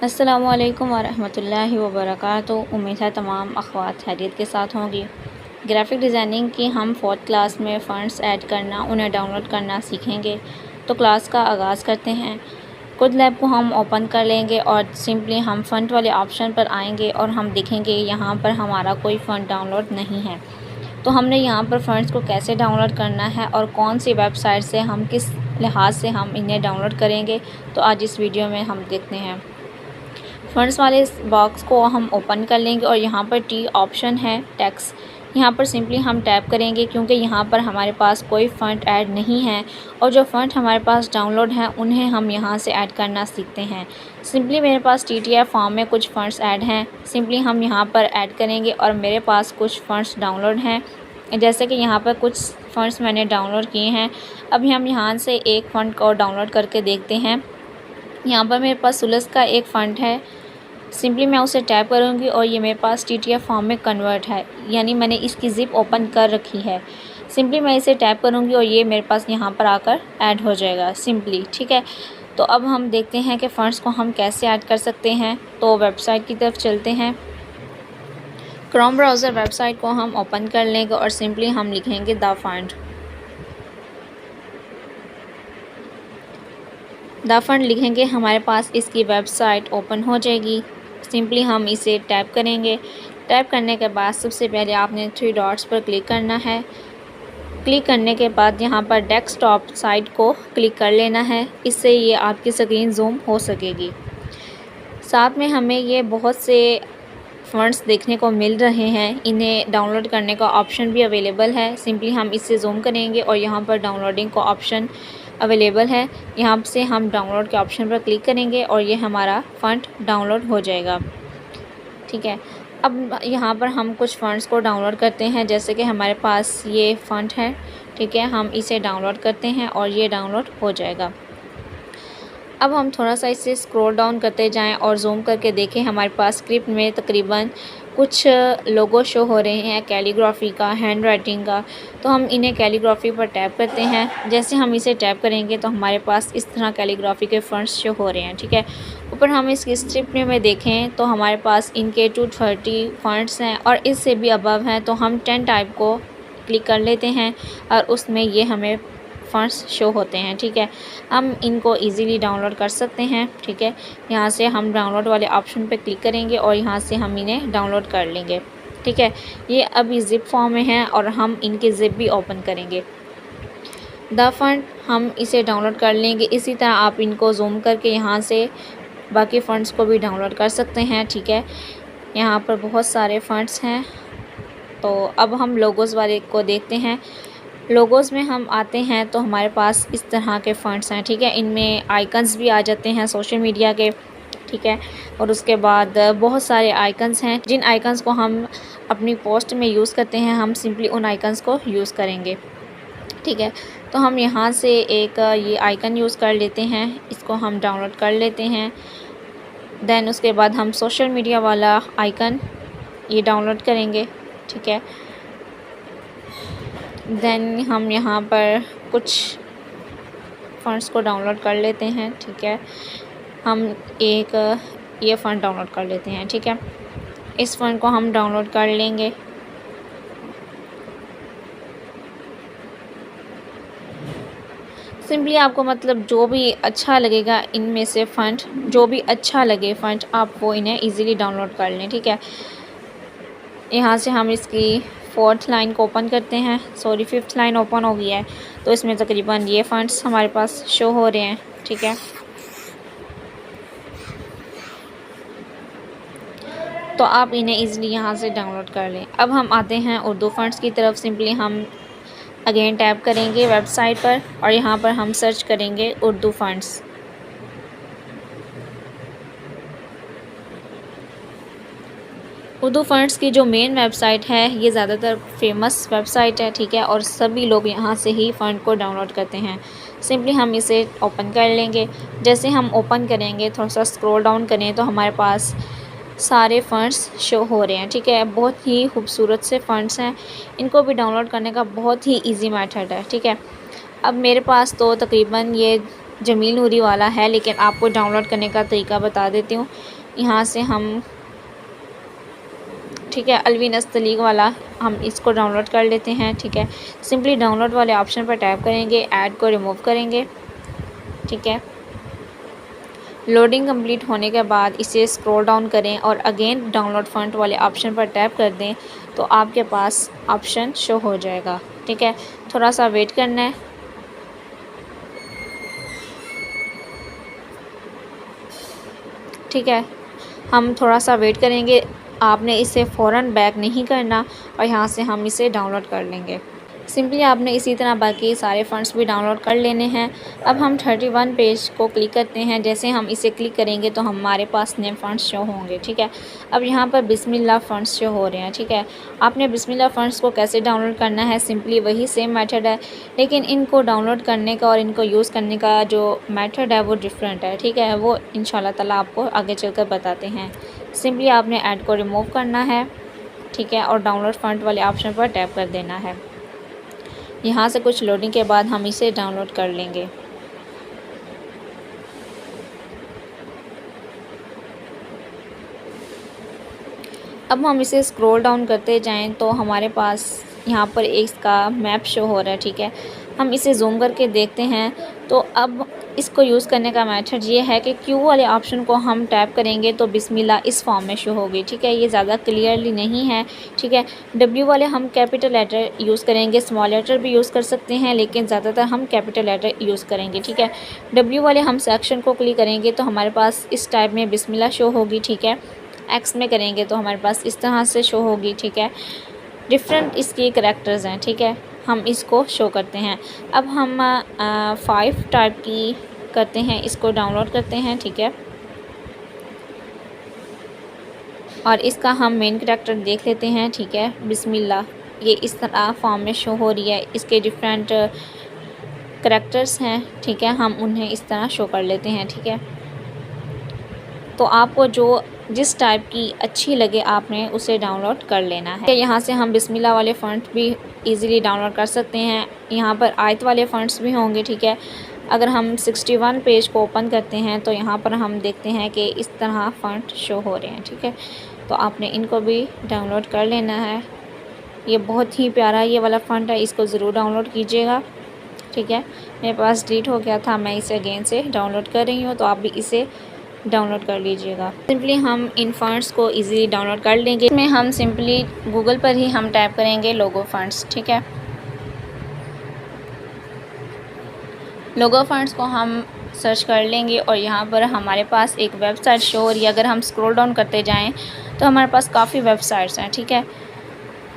अस्सलामुअलैकुम वरहमतुल्लाहि वबरकातुहू। उम्मीद है तमाम अख़वात खैरियत के साथ होंगी। ग्राफ़िक डिज़ाइनिंग की हम 4th क्लास में फ़ॉन्ट्स ऐड करना, उन्हें डाउनलोड करना सीखेंगे। तो क्लास का आगाज़ करते हैं। खुद लैब को हम ओपन कर लेंगे और सिंपली हम फ़ॉन्ट वाले ऑप्शन पर आएंगे और हम देखेंगे यहाँ पर हमारा कोई फ़ॉन्ट डाउनलोड नहीं है। तो हमने यहाँ पर फ़ॉन्ट्स को कैसे डाउनलोड करना है और कौन सी वेबसाइट से हम किस लिहाज से हम इन्हें डाउनलोड करेंगे, तो आज इस वीडियो में हम देखते हैं। फ़ॉन्ट्स वाले इस बॉक्स को हम ओपन कर लेंगे और यहाँ पर टी ऑप्शन है टेक्स्ट, यहाँ पर सिंपली हम टैप करेंगे क्योंकि यहाँ पर हमारे पास कोई फ़ॉन्ट ऐड नहीं है और जो फ़ॉन्ट हमारे पास डाउनलोड हैं उन्हें हम यहाँ से ऐड करना सीखते हैं। सिंपली मेरे पास TTF फॉर्म में कुछ फ़ॉन्ट्स ऐड हैं, सिंपली हम यहाँ पर ऐड करेंगे और मेरे पास कुछ फ़ॉन्ट्स डाउनलोड हैं। जैसे कि यहाँ पर कुछ फ़ॉन्ट्स मैंने डाउनलोड किए हैं। अभी हम यहाँ से एक फ़ॉन्ट को डाउनलोड करके देखते हैं। यहाँ पर मेरे पास सुलस का एक फ़ॉन्ट है, सिंपली मैं उसे टैप करूँगी और ये मेरे पास TTF फॉर्म में कन्वर्ट है, यानी मैंने इसकी ज़िप ओपन कर रखी है। सिंपली मैं इसे टैप करूँगी और ये मेरे पास यहाँ पर आकर ऐड हो जाएगा सिंपली, ठीक है। तो अब हम देखते हैं कि फ़ॉन्ट्स को हम कैसे ऐड कर सकते हैं। तो वेबसाइट की तरफ चलते हैं। क्रोम ब्राउज़र वेबसाइट को हम ओपन कर लेंगे और सिंपली हम लिखेंगे द फ़ॉन्ट लिखेंगे, हमारे पास इसकी वेबसाइट ओपन हो जाएगी। सिंपली हम इसे टैप करेंगे। टैप करने के बाद सबसे पहले आपने 3 डॉट्स पर क्लिक करना है। क्लिक करने के बाद यहाँ पर डेस्कटॉप साइट को क्लिक कर लेना है, इससे ये आपकी स्क्रीन जूम हो सकेगी। साथ में हमें ये बहुत से फ़ॉन्ट्स देखने को मिल रहे हैं, इन्हें डाउनलोड करने का ऑप्शन भी अवेलेबल है। सिंपली हम इससे जूम करेंगे और यहाँ पर डाउनलोडिंग का ऑप्शन अवेलेबल है, यहाँ से हम डाउनलोड के ऑप्शन पर क्लिक करेंगे और ये हमारा फ़ॉन्ट डाउनलोड हो जाएगा, ठीक है। अब यहाँ पर हम कुछ फ़ॉन्ट्स को डाउनलोड करते हैं, जैसे कि हमारे पास ये फ़ॉन्ट है, ठीक है। हम इसे डाउनलोड करते हैं और ये डाउनलोड हो जाएगा। अब हम थोड़ा सा इसे स्क्रॉल डाउन करते जाएं और जूम करके देखें, हमारे पास स्क्रिप्ट में तकरीबन कुछ लोगो शो हो रहे हैं, कैलीग्राफी का, हैंड राइटिंग का। तो हम इन्हें कैलीग्राफी पर टैप करते हैं। जैसे हम इसे टैप करेंगे तो हमारे पास इस तरह कैलीग्राफी के फ़ॉन्ट्स शो हो रहे हैं, ठीक है। ऊपर हम इसकी स्क्रिप्ट में देखें तो हमारे पास इनके 230 फ़ॉन्ट्स हैं और इससे भी अबव हैं। तो हम 10 टाइप को क्लिक कर लेते हैं और उसमें ये हमें फ़ॉन्ट्स शो होते हैं, ठीक है। हम इनको इजीली डाउनलोड कर सकते हैं, ठीक है। यहाँ से हम डाउनलोड वाले ऑप्शन पे क्लिक करेंगे और यहाँ से हम इन्हें डाउनलोड कर लेंगे, ठीक है। ये अभी ज़िप फॉर्म में हैं और हम इनके ज़िप भी ओपन करेंगे। द फ़ॉन्ट हम इसे डाउनलोड कर लेंगे। इसी तरह आप इनको जूम करके यहाँ से बाकी फ़ॉन्ट्स को भी डाउनलोड कर सकते हैं, ठीक है। यहाँ पर बहुत सारे फ़ॉन्ट्स हैं। तो अब हम लोगोज़ वाले को देखते हैं। लोगोज़ में हम आते हैं तो हमारे पास इस तरह के फ़ॉन्ट्स हैं, ठीक है। इनमें आइकन्स भी आ जाते हैं सोशल मीडिया के, ठीक है। और उसके बाद बहुत सारे आइकन्स हैं, जिन आइकन्स को हम अपनी पोस्ट में यूज़ करते हैं, हम सिंपली उन आइकन्स को यूज़ करेंगे, ठीक है। तो हम यहाँ से एक ये आइकन यूज़ कर लेते हैं, इसको हम डाउनलोड कर लेते हैं। दैन उसके बाद हम सोशल मीडिया वाला आइकन ये डाउनलोड करेंगे, ठीक है। देन हम यहाँ पर कुछ फ़ॉन्ट्स को डाउनलोड कर लेते हैं, ठीक है। हम एक ये फ़ॉन्ट डाउनलोड कर लेते हैं, ठीक है। इस फ़ॉन्ट को हम डाउनलोड कर लेंगे। सिंपली आपको मतलब जो भी अच्छा लगेगा इनमें से फ़ॉन्ट, जो भी अच्छा लगे फ़ॉन्ट, आप वो इन्हें इजीली डाउनलोड कर लें, ठीक है। यहाँ से हम इसकी 4th लाइन को ओपन करते हैं, सॉरी 5th लाइन ओपन हो गई है। तो इसमें तकरीबन ये फ़ॉन्ट्स हमारे पास शो हो रहे हैं, ठीक है। तो आप इन्हें इजीली यहाँ से डाउनलोड कर लें। अब हम आते हैं उर्दू फ़ॉन्ट्स की तरफ। सिंपली हम अगेन टैप करेंगे वेबसाइट पर और यहाँ पर हम सर्च करेंगे उर्दू फ़ॉन्ट्स। उर्दू फ़ॉन्ट्स की जो मेन वेबसाइट है, ये ज़्यादातर फेमस वेबसाइट है, ठीक है। और सभी लोग यहाँ से ही फ़ॉन्ट को डाउनलोड करते हैं। सिंपली हम इसे ओपन कर लेंगे। जैसे हम ओपन करेंगे, थोड़ा सा स्क्रॉल डाउन करें तो हमारे पास सारे फ़ॉन्ट्स शो हो रहे हैं, ठीक है। बहुत ही खूबसूरत से फ़ॉन्ट्स हैं, इनको भी डाउनलोड करने का बहुत ही ईजी मेथड है, ठीक है। अब मेरे पास तो तकरीबन ये जमील नूरी वाला है, लेकिन आपको डाउनलोड करने का तरीका बता देती हूँ। यहाँ से हम, ठीक है, अलवीन नस्तलीग वाला हम इसको डाउनलोड कर लेते हैं। ठीक है, सिंपली डाउनलोड वाले ऑप्शन पर टैप करेंगे, ऐड को रिमूव करेंगे। ठीक है, लोडिंग कंप्लीट होने के बाद इसे स्क्रॉल डाउन करें और अगेन डाउनलोड फ़ॉन्ट वाले ऑप्शन पर टैप कर दें तो आपके पास ऑप्शन शो हो जाएगा। ठीक है, थोड़ा सा वेट करना है। ठीक है, हम थोड़ा सा वेट करेंगे, आपने इसे फ़ौरन बैक नहीं करना और यहाँ से हम इसे डाउनलोड कर लेंगे। सिंपली आपने इसी तरह बाकी सारे फ़ंड्स भी डाउनलोड कर लेने हैं। अब हम 31 पेज को क्लिक करते हैं। जैसे हम इसे क्लिक करेंगे तो हमारे पास नए फ़ंड्स शो होंगे। ठीक है, अब यहाँ पर बिस्मिल्लाह फ़ंड्स शो हो रहे हैं। ठीक है, आपने बिस्मिल्लाह फ़ंड्स को कैसे डाउनलोड करना है, सिंपली वही सेम मेथड है, लेकिन इनको डाउनलोड करने का और इनको यूज़ करने का जो मेथड है वो डिफरेंट है। ठीक है, वो इंशाल्लाह ताला आपको आगे चलकर बताते हैं। सिंपली आपने ऐड को रिमूव करना है। ठीक है, और डाउनलोड फ़ंड वाले ऑप्शन पर टैप कर देना है। यहाँ से कुछ लोडिंग के बाद हम इसे डाउनलोड कर लेंगे। अब हम इसे स्क्रॉल डाउन करते जाएं तो हमारे पास यहाँ पर इसका मैप शो हो रहा है। ठीक है, हम इसे जूम करके देखते हैं तो अब इसको यूज़ करने का मेथड ये है कि क्यू वाले ऑप्शन को हम टैप करेंगे तो बिस्मिल्लाह इस फॉर्म में शो होगी। ठीक है, ये ज़्यादा क्लियरली नहीं है। ठीक है, डब्ल्यू वाले हम कैपिटल लेटर यूज़ करेंगे, स्मॉल लेटर भी यूज़ कर सकते हैं, लेकिन ज़्यादातर हम कैपिटल लेटर यूज़ करेंगे। ठीक है, डब्ल्यू वाले हम सेक्शन को क्लिक करेंगे तो हमारे पास इस टाइप में बिस्मिल्लाह शो होगी। ठीक है, एक्स में करेंगे तो हमारे पास इस तरह से शो होगी। ठीक है, डिफरेंट इसके करैक्टर्स हैं। ठीक है, हम इसको शो करते हैं। अब हम 5 टाइप की करते हैं, इसको डाउनलोड करते हैं। ठीक है, और इसका हम मेन करैक्टर देख लेते हैं। ठीक है, बिस्मिल्लाह, ये इस तरह फॉर्म में शो हो रही है। इसके डिफरेंट करैक्टर्स हैं। ठीक है, हम उन्हें इस तरह शो कर लेते हैं। ठीक है, तो आपको जो जिस टाइप की अच्छी लगे आपने उसे डाउनलोड कर लेना है। यहाँ से हम बिस्मिल्लाह वाले फ़ॉन्ट भी इजीली डाउनलोड कर सकते हैं। यहाँ पर आयत वाले फ़ॉन्ट्स भी होंगे। ठीक है, अगर हम 61 पेज को ओपन करते हैं तो यहाँ पर हम देखते हैं कि इस तरह फ़ॉन्ट शो हो रहे हैं। ठीक है, तो आपने इनको भी डाउनलोड कर लेना है। ये बहुत ही प्यारा ये वाला फ़ॉन्ट है, इसको ज़रूर डाउनलोड कीजिएगा। ठीक है, मेरे पास डिलीट हो गया था, मैं इसे अगेन से डाउनलोड कर रही हूँ, तो आप भी इसे डाउनलोड कर लीजिएगा। सिंपली हम इन फ़ॉन्ट्स को इजीली डाउनलोड कर लेंगे। इसमें हम सिंपली गूगल पर ही हम टाइप करेंगे लोगो फ़ॉन्ट्स। ठीक है, लोगो फ़ॉन्ट्स को हम सर्च कर लेंगे और यहाँ पर हमारे पास एक वेबसाइट शो हो रही है। अगर हम स्क्रॉल डाउन करते जाएं तो हमारे पास काफ़ी वेबसाइट्स हैं। ठीक है,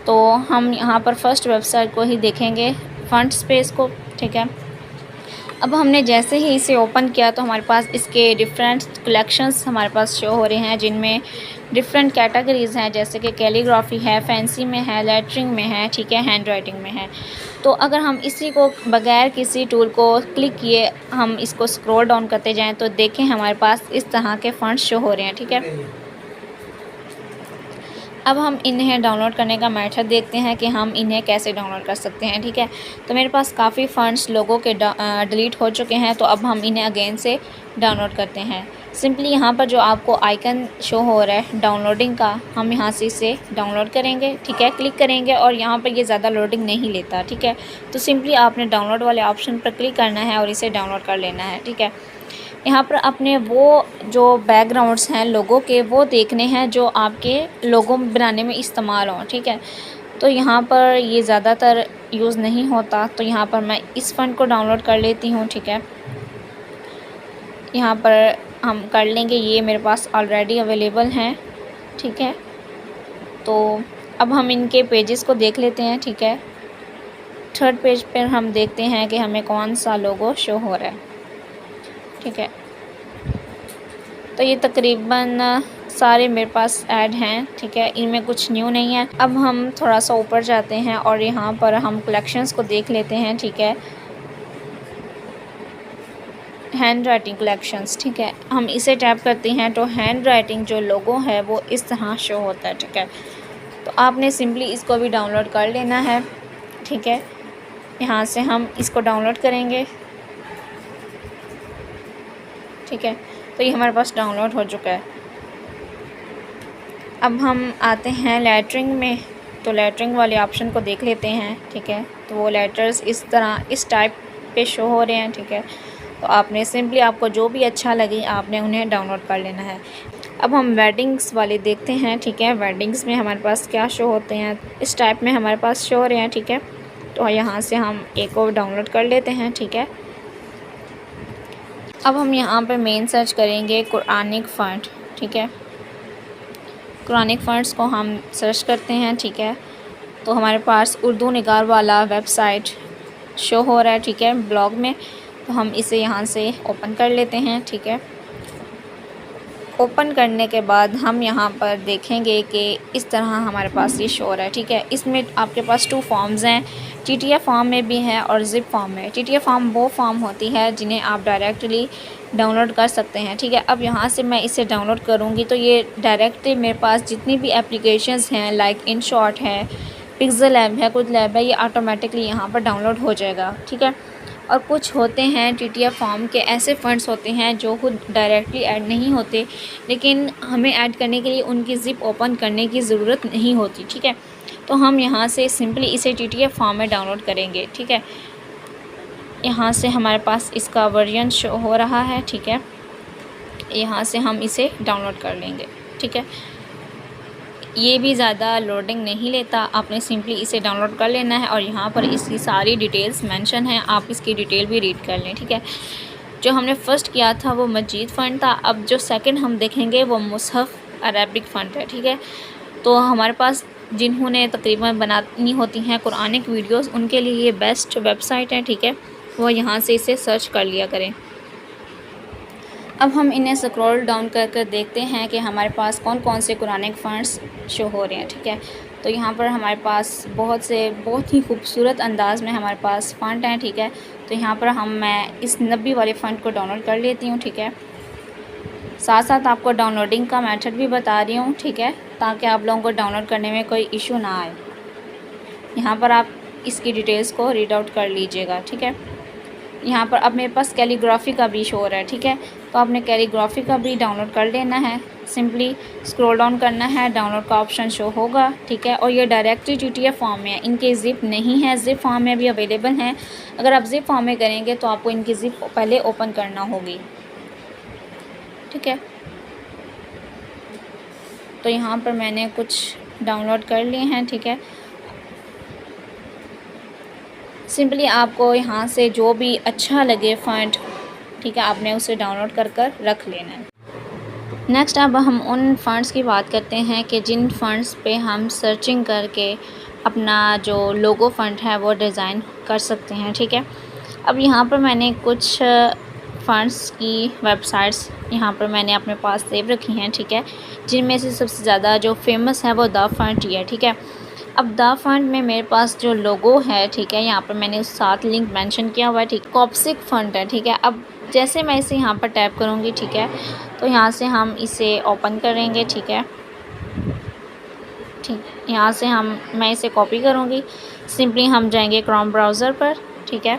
तो हम यहाँ पर फर्स्ट वेबसाइट को ही देखेंगे, फ़ॉन्ट स्पेस को। ठीक है, अब हमने जैसे ही इसे ओपन किया तो हमारे पास इसके डिफरेंट कलेक्शंस हमारे पास शो हो रहे हैं, जिनमें डिफरेंट कैटेगरीज़ हैं, जैसे कि कैलीग्राफी है, फैंसी में है, लेटरिंग में है। ठीक है, हैंड राइटिंग में है। तो अगर हम इसी को बगैर किसी टूल को क्लिक किए हम इसको स्क्रॉल डाउन करते जाएं तो देखें हमारे पास इस तरह के फ़ॉन्ट शो हो रहे हैं। ठीक है, अब हम इन्हें डाउनलोड करने का मेथड देखते हैं कि हम इन्हें कैसे डाउनलोड कर सकते हैं। ठीक है, तो मेरे पास काफ़ी फ़ॉन्ट्स लोगों के डिलीट हो चुके हैं, तो अब हम इन्हें अगेन से डाउनलोड करते हैं। सिंपली यहाँ पर जो आपको आइकन शो हो रहा है डाउनलोडिंग का, हम यहाँ से इसे डाउनलोड करेंगे। ठीक है, क्लिक करेंगे और यहाँ पर ये ज़्यादा लोडिंग नहीं लेता। ठीक है, तो सिंपली आपने डाउनलोड वाले ऑप्शन पर क्लिक करना है और इसे डाउनलोड कर लेना है। ठीक है, यहाँ पर अपने वो जो बैकग्राउंड्स हैं लोगों के वो देखने हैं जो आपके लोगो बनाने में इस्तेमाल हों। ठीक है, तो यहाँ पर ये ज़्यादातर यूज़ नहीं होता, तो यहाँ पर मैं इस फ़ॉन्ट को डाउनलोड कर लेती हूँ। ठीक है, यहाँ पर हम कर लेंगे, ये मेरे पास ऑलरेडी अवेलेबल हैं। ठीक है, तो अब हम इनके पेजेस को देख लेते हैं। ठीक है, थर्ड पेज पर हम देखते हैं कि हमें कौन सा लोगो शो हो रहा है। ठीक है, तो ये तकरीबन सारे मेरे पास ऐड हैं। ठीक है, इनमें कुछ न्यू नहीं है। अब हम थोड़ा सा ऊपर जाते हैं और यहाँ पर हम कलेक्शंस को देख लेते हैं। ठीक है, हैंड राइटिंग कलेक्शंस। ठीक है, हम इसे टैप करते हैं तो हैंड राइटिंग जो लोगो है वो इस तरह शो होता है। ठीक है, तो आपने सिंपली इसको भी डाउनलोड कर लेना है। ठीक है, यहाँ से हम इसको डाउनलोड करेंगे। ठीक है। तो ये हमारे पास डाउनलोड हो चुका है। अब हम आते हैं लेटरिंग में, तो लेटरिंग वाले ऑप्शन को देख लेते हैं, ठीक है। तो वो लेटर्स इस तरह इस टाइप पे शो हो रहे हैं, ठीक है। तो आपने सिंपली आपको जो भी अच्छा लगे आपने उन्हें डाउनलोड कर लेना है। अब हम वेडिंग्स वाले देखते हैं, ठीक है। वेडिंग्स में हमारे पास क्या शो होते हैं, इस टाइप में हमारे पास शो हो रहे हैं, ठीक है। तो यहाँ से हम एक और डाउनलोड कर लेते हैं, ठीक है। अब हम यहाँ पर मेन सर्च करेंगे कुरानिक फ़ॉन्ट, ठीक है। कुरानिक फ़ॉन्ट्स को हम सर्च करते हैं, ठीक है। तो हमारे पास उर्दू निगार वाला वेबसाइट शो हो रहा है, ठीक है, ब्लॉग में। तो हम इसे यहाँ से ओपन कर लेते हैं, ठीक है। ओपन करने के बाद हम यहाँ पर देखेंगे कि इस तरह हमारे पास ये शो हो रहा है, ठीक है। इसमें आपके पास 2 फॉर्म्स हैं, TTF फॉर्म में भी है और ज़िप फॉर्म में। TTF फॉर्म वो फॉर्म होती है जिन्हें आप डायरेक्टली डाउनलोड कर सकते हैं, ठीक है। अब यहाँ से मैं इसे डाउनलोड करूँगी तो ये डायरेक्टली मेरे पास जितनी भी एप्लीकेशंस हैं लाइक InShot है, पिक्सेल लैब है, कुछ लैब है, ये ऑटोमेटिकली यहाँ पर डाउनलोड हो जाएगा, ठीक है। और कुछ होते हैं TTF फॉर्म के ऐसे फ़ंड्स होते हैं जो खुद डायरेक्टली ऐड नहीं होते, लेकिन हमें ऐड करने के लिए उनकी ज़िप ओपन करने की ज़रूरत नहीं होती, ठीक है। तो हम यहाँ से सिंपली इसे TTF फॉर्म में डाउनलोड करेंगे, ठीक है। यहाँ से हमारे पास इसका वर्जन शो हो रहा है, ठीक है। यहाँ से हम इसे डाउनलोड कर लेंगे, ठीक है। ये भी ज़्यादा लोडिंग नहीं लेता, आपने सिंपली इसे डाउनलोड कर लेना है और यहाँ पर इसकी सारी डिटेल्स मेंशन हैं, आप इसकी डिटेल भी रीड कर लें, ठीक है। जो हमने फ़र्स्ट किया था वो मजीद फ़ंड था, अब जो सेकंड हम देखेंगे वो मुसहफ़ अरबिक फ़ंड है, ठीक है। तो हमारे पास जिन्होंने तकरीबन बनानी होती हैं कुरानिक वीडियोस, उनके लिए ये बेस्ट वेबसाइट है, ठीक है। वो यहाँ से इसे सर्च कर लिया करें। अब हम इन्हें स्क्रॉल डाउन कर कर देखते हैं कि हमारे पास कौन कौन से कुरानिक फ़ंड्स शो हो रहे हैं, ठीक है। तो यहाँ पर हमारे पास बहुत ही खूबसूरत अंदाज़ में हमारे पास फ़ंड हैं, ठीक है। तो यहाँ पर मैं इस नबी वाले फ़ंड को डाउनलोड कर लेती हूँ, ठीक है। साथ साथ आपको डाउनलोडिंग का मेथड भी बता रही हूँ, ठीक है, ताकि आप लोगों को डाउनलोड करने में कोई इशू ना आए। यहाँ पर आप इसकी डिटेल्स को रीड आउट कर लीजिएगा, ठीक है। यहाँ पर अब मेरे पास कैलीग्राफी का भी शो हो रहा है, ठीक है। तो आपने कैलीग्राफी का भी डाउनलोड कर लेना है, सिंपली स्क्रॉल डाउन करना है, डाउनलोड का ऑप्शन शो होगा, ठीक है। और ये डायरेक्टली TTF फॉर्म में है, इनके ज़िप नहीं है, ज़िप फॉर्म में भी अवेलेबल हैं। अगर आप ज़िप फॉर्म में करेंगे तो आपको इनकी ज़िप पहले ओपन करना होगी, ठीक है। तो यहाँ पर मैंने कुछ डाउनलोड कर लिए हैं, ठीक है। सिंपली आपको यहाँ से जो भी अच्छा लगे फ़ंड, ठीक है, आपने उसे डाउनलोड कर रख लेना है। नेक्स्ट अब हम उन फ़ंड्स की बात करते हैं कि जिन फ़ंड्स पे हम सर्चिंग करके अपना जो लोगो फ़ंड है वो डिज़ाइन कर सकते हैं, ठीक है। अब यहाँ पर मैंने कुछ फ़ंड्स की वेबसाइट्स यहाँ पर मैंने अपने पास सेव रखी हैं, ठीक है। जिनमें से सबसे ज़्यादा जो फेमस है वो द फंड ही है, ठीक है। अब द फंड में मेरे पास जो लोगो है, ठीक है, यहाँ पर मैंने उस साथ लिंक मेंशन किया हुआ है, ठीक। कॉप्सिक फ़ंड है, ठीक है। अब जैसे मैं इसे यहाँ पर टैप करूँगी, ठीक है, तो यहाँ से हम इसे ओपन करेंगे, ठीक है। ठीक, यहाँ से मैं इसे कॉपी करूँगी, सिंपली हम जाएंगे क्रोम ब्राउज़र पर, ठीक है।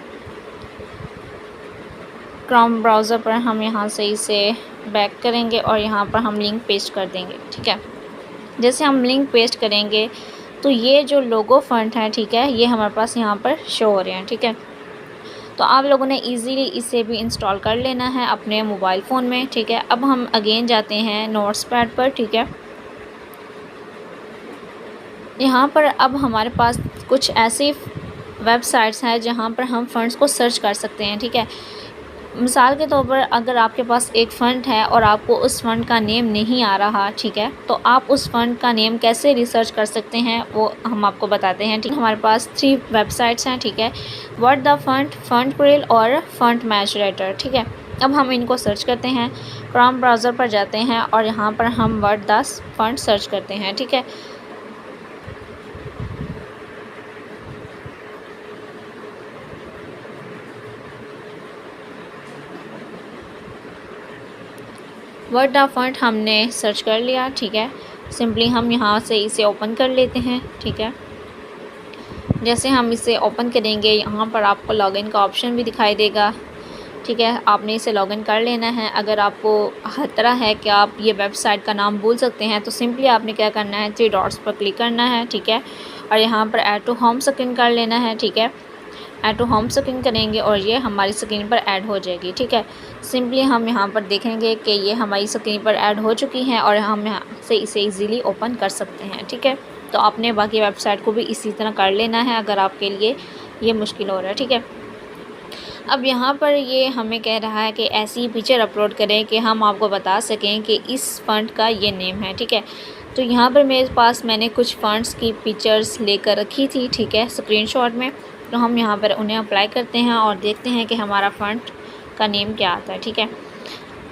क्रोम ब्राउज़र पर हम यहाँ से इसे बैक करेंगे और यहाँ पर हम लिंक पेस्ट कर देंगे, ठीक है। जैसे हम लिंक पेस्ट करेंगे तो ये जो लोगो फ़ंड है, ठीक है, ये हमारे पास यहाँ पर शो हो रहे हैं, ठीक है। तो आप लोगों ने इजीली इसे भी इंस्टॉल कर लेना है अपने मोबाइल फ़ोन में, ठीक है। अब हम अगेन जाते हैं नोट्सपैड पर, ठीक है। यहाँ पर अब हमारे पास कुछ ऐसी वेबसाइट्स हैं जहाँ पर हम फ़ंड्स को सर्च कर सकते हैं, ठीक है। मिसाल के तौर पर अगर आपके पास एक फ़ंड है और आपको उस फ़ंड का नेम नहीं आ रहा, ठीक है, तो आप उस फ़ंड का नेम कैसे रिसर्च कर सकते हैं वो हम आपको बताते हैं, ठीक है। हमारे पास 3 वेबसाइट्स हैं, ठीक है, what the fund, fund curl और फंड मैचरेटर, ठीक है। अब हम इनको सर्च करते हैं, क्रोम ब्राउज़र पर जाते हैं और यहाँ पर हम व्हाट द फंड सर्च करते हैं, ठीक है। व्हाट द फंड हमने सर्च कर लिया, ठीक है। सिंपली हम यहाँ से इसे ओपन कर लेते हैं, ठीक है। जैसे हम इसे ओपन करेंगे यहाँ पर आपको लॉगिन का ऑप्शन भी दिखाई देगा, ठीक है, आपने इसे लॉगिन कर लेना है। अगर आपको खतरा है कि आप ये वेबसाइट का नाम भूल सकते हैं तो सिंपली आपने क्या करना है, 3 डॉट्स पर क्लिक करना है, ठीक है, और यहाँ पर ऐड टू होम स्क्रीन कर लेना है, ठीक है। ऐड टू होम स्क्रीन करेंगे और ये हमारी स्क्रीन पर ऐड हो जाएगी, ठीक है। सिंपली हम यहाँ पर देखेंगे कि ये हमारी स्क्रीन पर ऐड हो चुकी हैं और हम यहाँ से इसे ईज़िली ओपन कर सकते हैं, ठीक है। तो आपने बाकी वेबसाइट को भी इसी तरह कर लेना है अगर आपके लिए ये मुश्किल हो रहा है, ठीक है। अब यहाँ पर ये हमें कह रहा है कि ऐसी पिक्चर अपलोड करें कि हम आपको बता सकें कि इस फ़ंड का ये नेम है, ठीक है। तो यहाँ पर मेरे पास मैंने कुछ फ़ंड्स की पिक्चर्स लेकर रखी थी, ठीक है, स्क्रीनशॉट में। तो हम यहाँ पर उन्हें अप्लाई करते हैं और देखते हैं कि हमारा फ़ंड का नेम क्या आता है, ठीक है।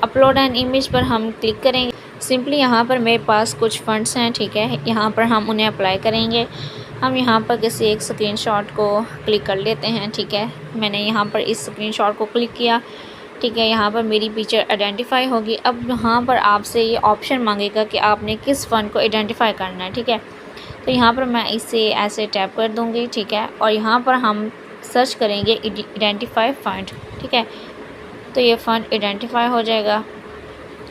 अपलोड एन इमेज पर हम क्लिक करेंगे। सिंपली यहाँ पर मेरे पास कुछ फ़ंड्स हैं, ठीक है, यहाँ पर हम उन्हें अप्लाई करेंगे। हम यहाँ पर किसी एक स्क्रीनशॉट को क्लिक कर लेते हैं, ठीक है। मैंने यहाँ पर इस स्क्रीनशॉट को क्लिक किया, ठीक है। यहाँ पर मेरी पिक्चर आइडेंटिफाई होगी। अब यहाँ पर आपसे ये ऑप्शन मांगेगा कि आपने किस फ़ंड को आइडेंटिफाई करना है, ठीक है। तो यहाँ पर मैं इसे ऐसे टैप कर दूँगी, ठीक है, और यहाँ पर हम सर्च करेंगे आइडेंटिफाई फ़ंड, ठीक है। तो ये फ़ंड आइडेंटिफाई हो जाएगा,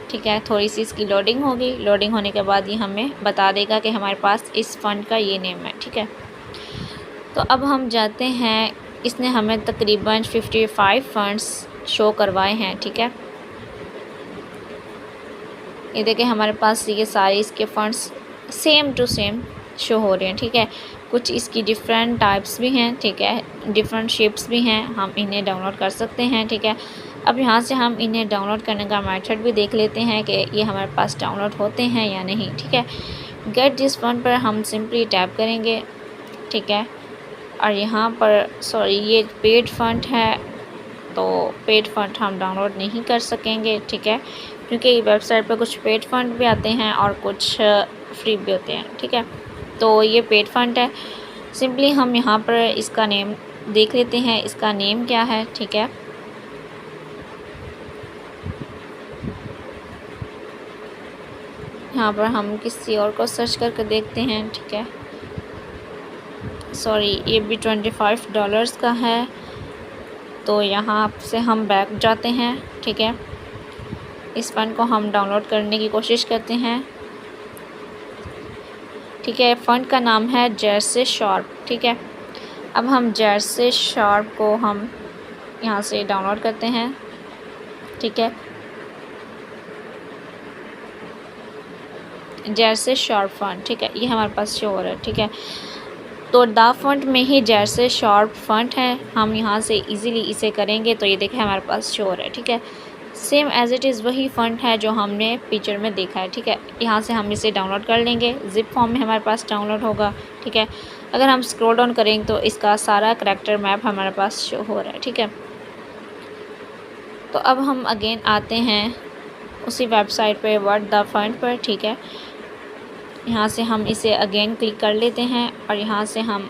ठीक है। थोड़ी सी इसकी लोडिंग होगी। लोडिंग होने के बाद ये हमें बता देगा कि हमारे पास इस फ़ंड का ये नेम है, ठीक है। तो अब हम जाते हैं, इसने हमें तकरीबन 55 फ़ंड्स शो करवाए हैं, ठीक है। ये देखिए हमारे पास ये सारे इसके funds same to same show हो रहे हैं, ठीक है। कुछ इसकी डिफरेंट टाइप्स भी हैं, ठीक है, डिफरेंट शेप्स भी हैं, हम इन्हें डाउनलोड कर सकते हैं, ठीक है। अब यहाँ से हम इन्हें डाउनलोड करने का मेथड भी देख लेते हैं कि ये हमारे पास डाउनलोड होते हैं या नहीं, ठीक है। गेट दिस फ़ंड पर हम सिंपली टैप करेंगे, ठीक है, और यहाँ पर सॉरी ये पेड फ़ंड है, तो पेड फ़ंड हम डाउनलोड नहीं कर सकेंगे, ठीक है, क्योंकि वेबसाइट पर कुछ पेड फ़ंड भी आते हैं और कुछ फ्री भी होते हैं, ठीक है। तो ये पेड फ़ंड है। सिंपली हम यहाँ पर इसका नेम देख लेते हैं, इसका नेम क्या है, ठीक है। यहाँ पर हम किसी और को सर्च करके देखते हैं, ठीक है। सॉरी ये भी $25 का है। तो यहाँ से हम बैक जाते हैं, ठीक है। इस फ़ंड को हम डाउनलोड करने की कोशिश करते हैं, ठीक है। फ़ंड का नाम है जर्सी शार्प, ठीक है। अब हम जर्सी शार्प को हम यहाँ से डाउनलोड करते हैं, ठीक है। जर्सी शार्प फ़ंड, ठीक है, ये हमारे पास शो हो रहा है, ठीक है। तो द फ़ंड में ही जर्सी शार्प फ़ंड है। हम यहाँ से इजीली इसे करेंगे तो ये देखें हमारे पास शो हो रहा है, ठीक है। सेम एज़ इट इज़ वही फ़ंड है जो हमने पिक्चर में देखा है, ठीक है। यहाँ से हम इसे डाउनलोड कर लेंगे, ज़िप फॉर्म में हमारे पास डाउनलोड होगा, ठीक है। अगर हम स्क्रॉल डाउन करेंगे तो इसका सारा करैक्टर मैप हमारे पास शो हो रहा है, ठीक है। तो अब हम अगेन आते हैं उसी वेबसाइट पे व्हाट द फ़ंड पर, ठीक है। यहाँ से हम इसे अगेन क्लिक कर लेते हैं और यहाँ से हम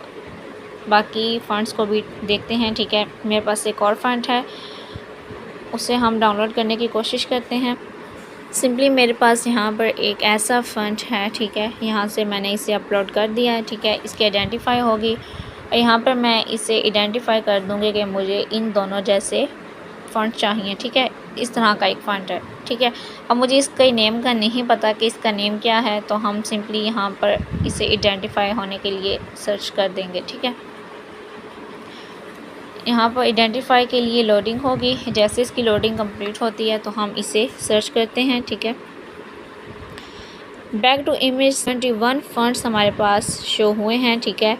बाकी फ़ंड्स को भी देखते हैं, ठीक है। मेरे पास एक और फ़ंड है, उसे हम डाउनलोड करने की कोशिश करते हैं। सिंपली मेरे पास यहाँ पर एक ऐसा फ़ंड है, ठीक है। यहाँ से मैंने इसे अपलोड कर दिया है, ठीक है। इसकी आइडेंटिफाई होगी और यहाँ पर मैं इसे आइडेंटिफाई कर दूँगी कि मुझे इन दोनों जैसे फ़ंड चाहिए, ठीक है। इस तरह का एक फ़ंड है, ठीक है। अब मुझे इसका नेम का नहीं पता कि इसका नेम क्या है, तो हम सिंपली यहाँ पर इसे आइडेंटिफाई होने के लिए सर्च कर देंगे, ठीक है। यहाँ पर आइडेंटिफाई के लिए लोडिंग होगी। जैसे इसकी लोडिंग कंप्लीट होती है तो हम इसे सर्च करते हैं, ठीक है। बैक टू इमेज 21 फ़ंड्स हमारे पास शो हुए हैं, ठीक है।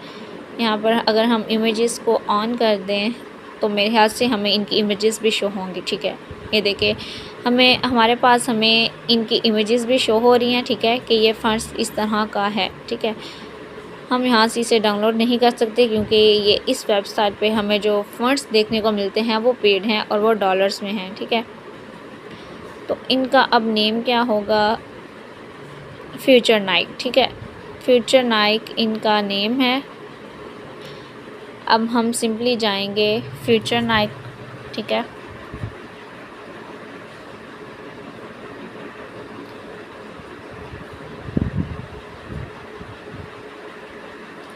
यहाँ पर अगर हम इमेजेस को ऑन कर दें तो मेरे ख्याल से हमें इनकी इमेजेस भी शो होंगी, ठीक है। ये देखिए हमारे पास हमें इनकी इमेजेस भी शो हो रही हैं, ठीक है, कि ये फ़ंड्स इस तरह का है, ठीक है। हम यहाँ से इसे डाउनलोड नहीं कर सकते क्योंकि ये इस वेबसाइट पे हमें जो फ़ंड्स देखने को मिलते हैं वो पेड हैं और वो डॉलर्स में हैं, ठीक है। तो इनका अब नेम क्या होगा, फ्यूचर नाइक, ठीक है। फ्यूचर नाइक इनका नेम है। अब हम सिंपली जाएंगे फ्यूचर नाइक, ठीक है।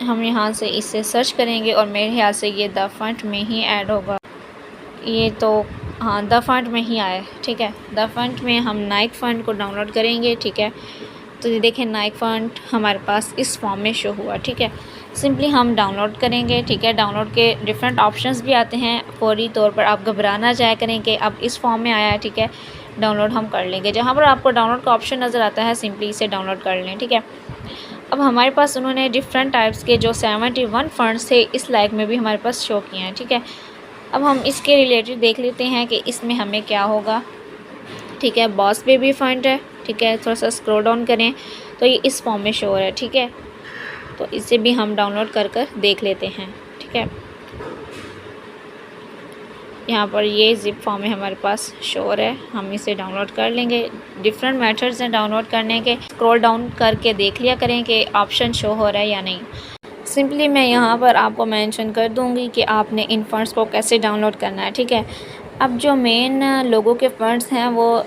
हम यहाँ से इसे सर्च करेंगे और मेरे ख्याल से ये द फ़ंड में ही ऐड होगा। ये तो हाँ, द फंड में ही आया, ठीक है। द फंड में हम नाइक फ़ंड को डाउनलोड करेंगे, ठीक है। तो ये देखें नाइक फ़ंड हमारे पास इस फॉर्म में शो हुआ, ठीक है। सिंपली हम डाउनलोड करेंगे, ठीक है। डाउनलोड के डिफरेंट ऑप्शंस भी आते हैं, फौरी तौर पर आप घबरा ना जाया करें कि अब इस फॉर्म में आया है, ठीक है। डाउनलोड हम कर लेंगे, जहाँ पर आपको डाउनलोड का ऑप्शन नज़र आता है सिंपली इसे डाउनलोड कर लें, ठीक है। अब हमारे पास उन्होंने डिफरेंट टाइप्स के जो 71 फ़ंड्स थे इस लाइक में भी हमारे पास शो किए हैं, ठीक है। अब हम इसके रिलेटेड देख लेते हैं कि इसमें हमें क्या होगा, ठीक है। बॉस बेबी फ़ंड है, ठीक है। थोड़ा सा स्क्रॉल डाउन करें तो ये इस फॉर्म में शो हो रहा है, ठीक है। तो इसे भी हम डाउनलोड कर देख लेते हैं, ठीक है। यहाँ पर ये ज़िप फॉर्म में हमारे पास शो हो रहा है, हम इसे डाउनलोड कर लेंगे। डिफरेंट मेथड्स हैं डाउनलोड करने के, स्क्रॉल डाउन करके देख लिया करें कि ऑप्शन शो हो रहा है या नहीं। सिंपली मैं यहाँ पर आपको मेंशन कर दूँगी कि आपने इन फ़ंड्स को कैसे डाउनलोड करना है, ठीक है। अब जो मेन लोगों के फ़ंड्स हैं वो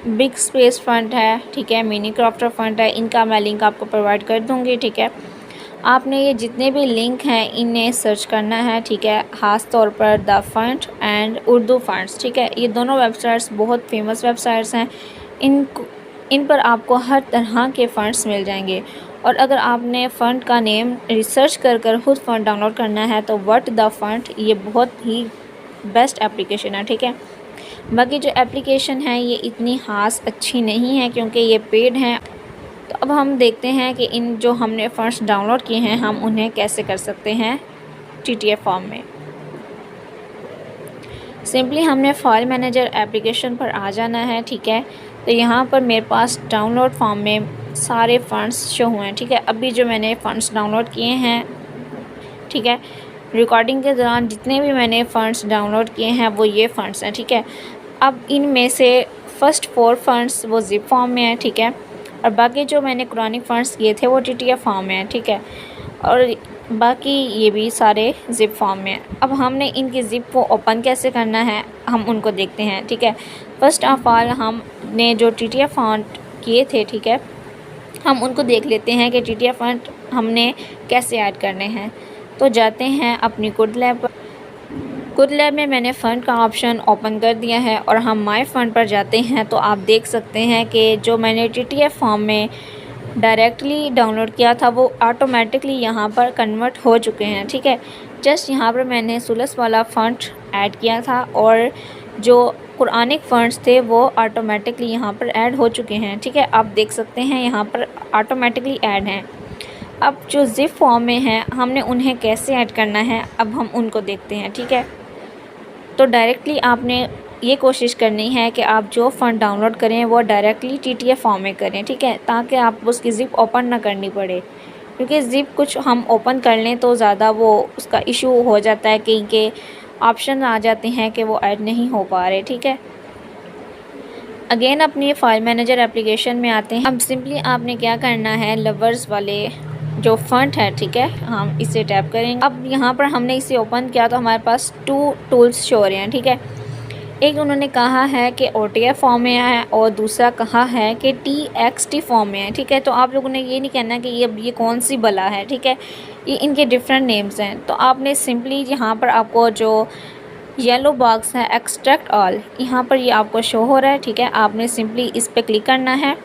बिग स्पेस फ़ंड है, ठीक है। मिनी क्रॉफ्टर फ़ंड है, इनका मैं लिंक आपको प्रोवाइड कर दूँगी, ठीक है। आपने ये जितने भी लिंक हैं इन्हें सर्च करना है, ठीक है। ख़ास तौर पर the fund and Urdu funds, ठीक है। ये दोनों वेबसाइट्स बहुत फेमस वेबसाइट्स हैं, इन पर आपको हर तरह के फ़ंड्स मिल जाएंगे। और अगर आपने फ़ंड का नेम रिसर्च कर खुद फ़ंड डाउनलोड करना है तो व्हाट द फंड ये बहुत ही बेस्ट एप्लीकेशन है, ठीक है। बाकी जो एप्लीकेशन है ये इतनी ख़ास अच्छी नहीं है क्योंकि ये पेड हैं। तो अब हम देखते हैं कि इन जो हमने फ़ंड्स डाउनलोड किए हैं हम उन्हें कैसे कर सकते हैं TTF फॉर्म में। सिंपली हमने फाइल मैनेजर एप्लीकेशन पर आ जाना है, ठीक है। तो यहाँ पर मेरे पास डाउनलोड फॉर्म में सारे फ़ंड्स शो हुए हैं, ठीक है। अभी जो मैंने फ़ंड्स डाउनलोड किए हैं, ठीक है, रिकॉर्डिंग के दौरान जितने भी मैंने फ़ंड्स डाउनलोड किए हैं वो ये फ़ंड्स हैं, ठीक है। अब इनमें से फ़र्स्ट 4 फ़ंड्स वो ज़िप फॉर्म में है, ठीक है। और बाकी जो मैंने कुरानिक फ़ंड्स किए थे वो TTF फॉर्म में है, ठीक है। और बाकी ये भी सारे ज़िप फॉर्म में है। अब हमने इनकी ज़िप को ओपन कैसे करना है हम उनको देखते हैं, ठीक है। फ़र्स्ट ऑफ़ ऑल हमने जो TTF फंड किए थे, ठीक है, हम उनको देख लेते हैं कि TTF फंड हमने कैसे ऐड करने हैं। तो जाते हैं अपनी कुड लैब पर। कुड लैब में मैंने फ़ंड का ऑप्शन ओपन कर दिया है और हम माय फ़ंड पर जाते हैं तो आप देख सकते हैं कि जो मैंने TTF फॉर्म में डायरेक्टली डाउनलोड किया था वो ऑटोमेटिकली यहाँ पर कन्वर्ट हो चुके हैं, ठीक है। जस्ट यहाँ पर मैंने सुलस वाला फ़ंड ऐड किया था और जो कुरानिक फ़ंड्स थे वो ऑटोमेटिकली यहाँ पर ऐड हो चुके हैं, ठीक है। आप देख सकते हैं यहाँ पर ऑटोमेटिकली ऐड हैं। अब जो ज़िप फॉर्म में हैं हमने उन्हें कैसे ऐड करना है अब हम उनको देखते हैं, ठीक है। तो डायरेक्टली आपने ये कोशिश करनी है कि आप जो फ़ंड डाउनलोड करें वो डायरेक्टली TTF फॉर्म में करें, ठीक है, ताकि आप उसकी ज़िप ओपन ना करनी पड़े। क्योंकि ज़िप कुछ हम ओपन कर लें तो ज़्यादा वो उसका इशू हो जाता है कि इनके ऑप्शन आ जाते हैं कि वो ऐड नहीं हो पा रहे, ठीक है। अगेन अपनी फाइल मैनेजर एप्लीकेशन में आते हैं। अब सिंपली आपने क्या करना है, लवर्स वाले जो फ़ंड है, ठीक है, हम इसे टैप करेंगे। अब यहाँ पर हमने इसे ओपन किया तो हमारे पास 2 टूल्स शो हो रहे हैं, ठीक है। एक उन्होंने कहा है कि OTF फॉर्म में है और दूसरा कहा है कि TXT फॉर्म में है, ठीक है। तो आप लोगों ने ये नहीं कहना कि ये कौन सी बला है, ठीक है, ये इनके डिफरेंट नेम्स हैं। तो आपने सिंपली यहाँ पर आपको जो येलो बॉक्स है एक्सट्रैक्ट ऑल, यहाँ पर ये आपको शो हो रहा है, ठीक है। आपने सिंपली इस पर क्लिक करना है,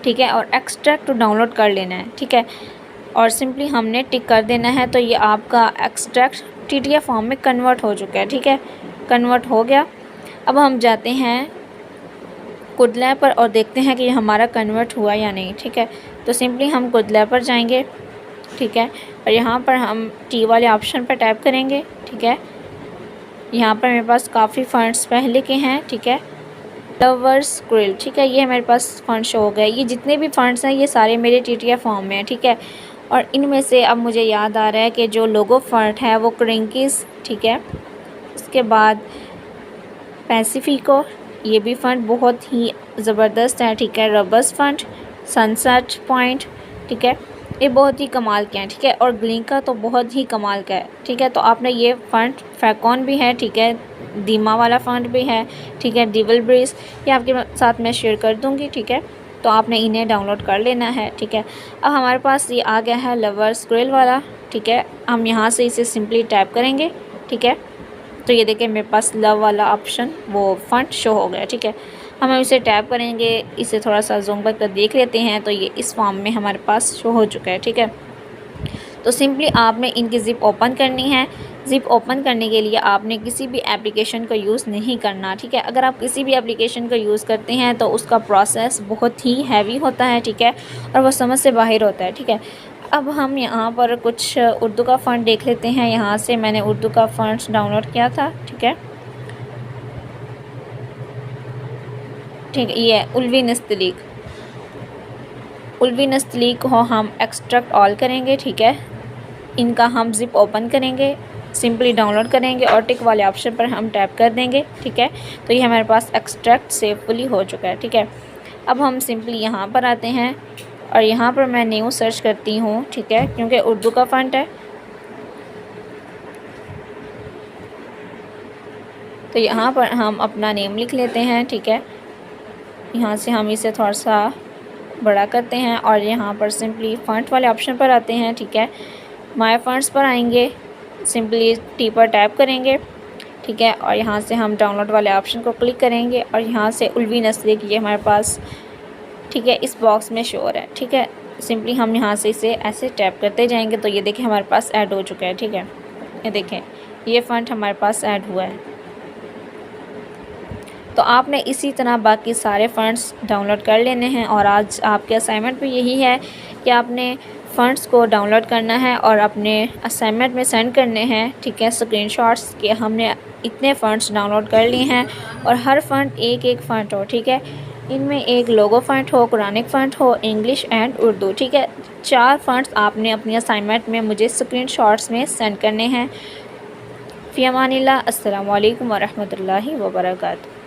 ठीक है, और एक्सट्रैक्ट टू डाउनलोड कर लेना है, ठीक है। और सिंपली हमने टिक कर देना है तो ये आपका एक्सट्रैक्ट TTF फॉर्म में कन्वर्ट हो चुका है, ठीक है, कन्वर्ट हो गया। अब हम जाते हैं कुड लैब पर और देखते हैं कि ये हमारा कन्वर्ट हुआ या नहीं, ठीक है। तो सिंपली हम कुड लैब पर जाएंगे, ठीक है, और यहाँ पर हम T वाले ऑप्शन पर टैप करेंगे, ठीक है। यहाँ पर मेरे पास काफ़ी फ़ंड्स पहले के हैं, ठीक है। लवर्स क्रिल, ठीक है, ये मेरे पास फ़ंड शो हो गए। ये जितने भी फ़ंड्स हैं ये सारे मेरे TTF फॉर्म में हैं, ठीक है। और इनमें से अब मुझे याद आ रहा है कि जो लोगो फ़ंड है वो क्रिंकीज़, ठीक है। उसके बाद पैसिफिको, ये भी फ़ंड बहुत ही ज़बरदस्त है, ठीक है। रबस फ़ंड, सनसेट पॉइंट, ठीक है, ये बहुत ही कमाल के हैं, ठीक है। और ग्लिंका तो बहुत ही कमाल का है, ठीक है। तो आपने ये फ़ंड फैकॉन भी है, ठीक है, दीमा वाला फ़ंड भी है, ठीक है, डिवल ब्रेस, ये आपके साथ मैं शेयर कर दूँगी, ठीक है। तो आपने इन्हें डाउनलोड कर लेना है, ठीक है। अब हमारे पास ये आ गया है लवर स्क्रिल वाला, ठीक है। हम यहाँ से इसे सिंपली टैप करेंगे, ठीक है। तो ये देखिए मेरे पास लव वाला ऑप्शन वो फ़ॉन्ट शो हो गया, ठीक है। हम इसे टैप करेंगे, इसे थोड़ा सा जूम कर देख लेते हैं, तो ये इस फॉर्म में हमारे पास शो हो चुका है, ठीक है। तो सिंपली आपने इनकी ज़िप ओपन करनी है। ज़िप ओपन करने के लिए आपने किसी भी एप्लीकेशन को यूज़ नहीं करना, ठीक है। अगर आप किसी भी एप्लीकेशन को यूज़ करते हैं तो उसका प्रोसेस बहुत ही हैवी होता है, ठीक है, और वो समझ से बाहर होता है, ठीक है। अब हम यहाँ पर कुछ उर्दू का फ़ॉन्ट देख लेते हैं। यहाँ से मैंने उर्दू का फ़ॉन्ट डाउनलोड किया था, ठीक है। ठीक है, ये है उल्वी नस्तलीक। उल्वी नस्तलीक को हम एक्सट्रैक्ट ऑल करेंगे, ठीक है। इनका हम ज़िप ओपन करेंगे, सिंपली डाउनलोड करेंगे और टिक वाले ऑप्शन पर हम टैप कर देंगे, ठीक है। तो ये हमारे पास एक्सट्रैक्ट सेफुली हो चुका है, ठीक है। अब हम सिंपली यहाँ पर आते हैं और यहाँ पर मैं न्यू सर्च करती हूँ, ठीक है, क्योंकि उर्दू का फ़ॉन्ट है। तो यहाँ पर हम अपना नेम लिख लेते हैं, ठीक है। यहाँ से हम इसे थोड़ा सा बड़ा करते हैं और यहाँ पर सिंपली फ़ॉन्ट वाले ऑप्शन पर आते हैं, ठीक है। माय फ़ॉन्ट्स पर आएंगे, सिंपली टी पर टैप करेंगे, ठीक है, और यहाँ से हम डाउनलोड वाले ऑप्शन को क्लिक करेंगे और यहाँ से उल्वी नस्तलीक ये हमारे पास, ठीक है, इस बॉक्स में शो हो रहा है, ठीक है। सिंपली हम यहाँ से इसे ऐसे टैप करते जाएंगे तो ये देखें हमारे पास ऐड हो चुका है, ठीक है। ये देखें ये फ़ॉन्ट हमारे पास ऐड हुआ है। तो आपने इसी तरह बाकी सारे फ़ॉन्ट्स डाउनलोड कर लेने हैं और आज आपके असाइनमेंट भी यही है कि आपने फ़ॉन्ट्स को डाउनलोड करना है और अपने असाइनमेंट में सेंड करने हैं, ठीक है, स्क्रीनशॉट्स के हमने इतने फ़ॉन्ट्स डाउनलोड कर लिए हैं और हर फ़ॉन्ट एक एक फ़ॉन्ट हो, ठीक है। इनमें एक लोगो फ़ॉन्ट हो, कुरानिक फ़ॉन्ट हो, इंग्लिश एंड उर्दू, ठीक है। 4 फ़ॉन्ट्स आपने अपनी असाइनमेंट में मुझे स्क्रीनशॉट्स में सेंड करने हैं। फ़ी अमानिल्लाह, अस्सलामु अलैकुम व रहमतुल्लाहि व बरकातहू।